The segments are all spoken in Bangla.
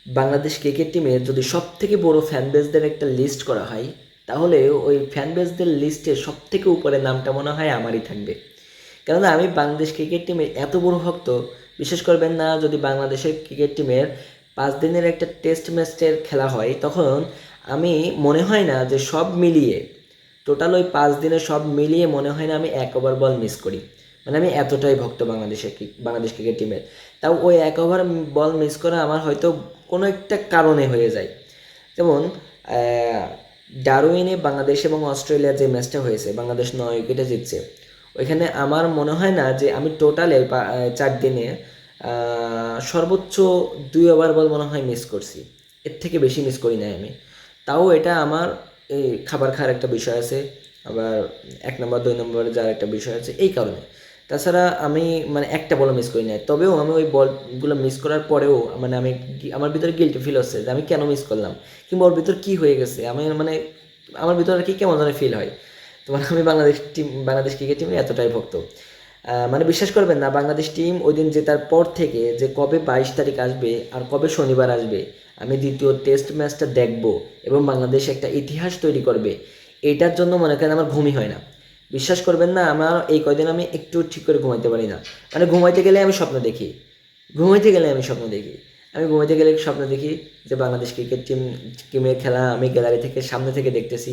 বাংলাদেশ ক্রিকেট টিমের যদি সবথেকে বড় ফ্যান বেসদের একটা লিস্ট করা হয়, তাহলে ওই ফ্যান বেসদের লিস্টে সবথেকে উপরে নামটা মনে হয় আমারই থাকবে। কেননা আমি বাংলাদেশ ক্রিকেট টিমের এত বড় ভক্ত, বিশ্বাস করবেন না, যদি বাংলাদেশের ক্রিকেট টিমের 5 দিনের একটা টেস্ট ম্যাচের খেলা হয়, তখন আমি মনে হয় না যে সব মিলিয়ে, টোটাল ওই 5 দিনের সব মিলিয়ে মনে হয় না আমি এক ওভার বল মিস করি। মানে আমি এতটাই ভক্ত বাংলাদেশ ক্রিকেট টিমের। তাও ওই এক ওভার বল মিস করা আমার হয়তো কোনো একটা কারণে হয়ে যায়। যেমন ডারউইনে বাংলাদেশ এবং অস্ট্রেলিয়ার যে ম্যাচটা হয়েছে, বাংলাদেশ 9 উইকেটে জিতছে। ওইখানে আমার মনে হয় না যে আমি টোটালে 4 দিনে সর্বোচ্চ 2 ওভার বল মনে হয় মিস করছি। এর থেকে বেশি মিস করি নাই আমি। তাও এটা আমার এই খাবার খাওয়ার একটা বিষয় আছে, আবার 1 নম্বর 2 নম্বর যার একটা বিষয় আছে, এই কারণে। তাছাড়া আমি মানে একটা বলও মিস করি নাই, তবেও আমি ওই বলগুলো মিস করার পরেও মানে আমার ভিতরে গিল্টি ফিল হচ্ছে যে আমি কেন মিস করলাম, কিংবা ওর ভিতর কী হয়ে গেছে, আমি মানে আমার ভিতরে আর কি কেমন যেন ফিল হয়। তো মানে আমি বাংলাদেশ ক্রিকেট টিমের এতটাই ভক্ত। মানে বিশ্বাস করবেন না, বাংলাদেশ টিম ওই দিন জেতার পর থেকে যে কবে 22 তারিখ আসবে আর কবে শনিবার আসবে, আমি দ্বিতীয় টেস্ট ম্যাচটা দেখব এবং বাংলাদেশ একটা ইতিহাস তৈরি করবে, এটার জন্য মনে করেন আমার ঘুমই হয় না। বিশ্বাস করবেন না, আমার এই কয়দিন আমি একটু ঠিক করে ঘুমাইতে পারি না। মানে ঘুমাইতে গেলে আমি স্বপ্ন দেখি, ঘুমাইতে গেলে আমি স্বপ্ন দেখি আমি ঘুমাইতে গেলে স্বপ্ন দেখি যে বাংলাদেশ ক্রিকেট টিমের খেলা আমি গ্যালারি থেকে সামনে থেকে দেখতেছি,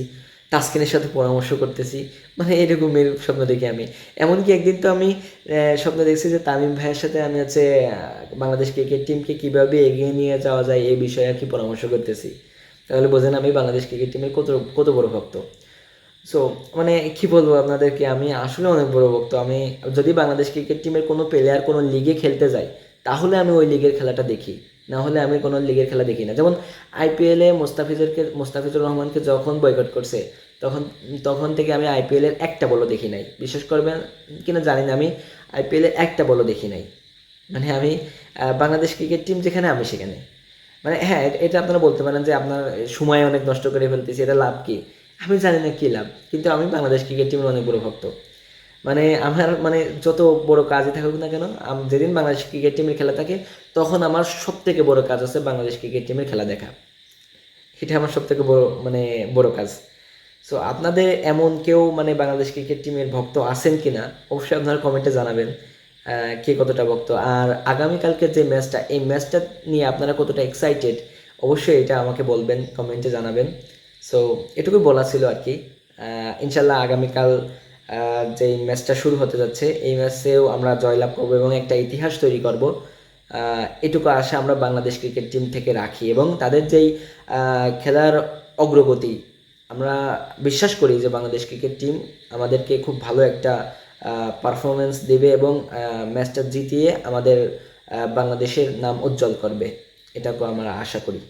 তাসকিনের সাথে পরামর্শ করতেছি। মানে এরকমের স্বপ্ন দেখি আমি। এমনকি একদিন তো আমি স্বপ্ন দেখছি যে তামিম ভাইয়ের সাথে আমি হচ্ছে বাংলাদেশ ক্রিকেট টিমকে কীভাবে এগিয়ে নিয়ে যাওয়া যায় এই বিষয়ে আর কি পরামর্শ করতেছি। তাহলে বোঝেন আমি বাংলাদেশ ক্রিকেট টিমের কত কত বড় ভক্ত। সো মানে কি বলবো আপনাদেরকে, আমি আসলে অনেক বড় ভক্ত। আমি যদি বাংলাদেশ ক্রিকেট টিমের কোনো প্লেয়ার কোনো লিগে খেলতে যায়, তাহলে আমি ওই লিগের খেলাটা দেখি, না হলে আমি কোনো লিগের খেলা দেখি না। যেমন আইপিএলে মোস্তাফিজুর রহমানকে যখন বয়কট করছে, তখন তখন থেকে আমি আইপিএলের একটা বলও দেখি নাই। বিশ্বাস করবেন কিনা জানি না, আমি আইপিএলের একটা বলও দেখি নাই। মানে আমি বাংলাদেশ ক্রিকেট টিম যেখানে আমি সেখানে। মানে হ্যাঁ, এটা আপনারা বলতে পারেন যে আপনার সময় অনেক নষ্ট করে ফেলতেছি, এটা লাভ কি? আমি জানি না কী লাভ, কিন্তু আমি বাংলাদেশ ক্রিকেট টিমের অনেক বড় ভক্ত। মানে আমার মানে যত বড় কাজই থাকুক না কেন, যেদিন বাংলাদেশ ক্রিকেট টিমের খেলা থাকে, তখন আমার সবথেকে বড় কাজ আছে বাংলাদেশ ক্রিকেট টিমের খেলা দেখা। এটা আমার সবথেকে বড় মানে বড় কাজ। সো আপনাদের এমন কেউ মানে বাংলাদেশ ক্রিকেট টিমের ভক্ত আছেন কিনা, অবশ্যই আপনারা কমেন্টে জানাবেন কে কতটা ভক্ত। আর আগামীকালকে যে ম্যাচটা, এই ম্যাচটা নিয়ে আপনারা কতটা এক্সাইটেড, অবশ্যই এটা আমাকে বলবেন, কমেন্টে জানাবেন। সো এটুকুই বলা ছিল আর কি। ইনশাল্লাহ আগামীকাল যেই ম্যাচটা শুরু হতে যাচ্ছে, এই ম্যাচেও আমরা জয়লাভ করব এবং একটা ইতিহাস তৈরি করব, এটুকু আশা আমরা বাংলাদেশ ক্রিকেট টিম থেকে রাখি। এবং তাদের যেই খেলার অগ্রগতি, আমরা বিশ্বাস করি যে বাংলাদেশ ক্রিকেট টিম আমাদেরকে খুব ভালো একটা পারফরমেন্স দেবে এবং ম্যাচটা জিতিয়ে আমাদের বাংলাদেশের নাম উজ্জ্বল করবে, এটাকে আমরা আশা করি।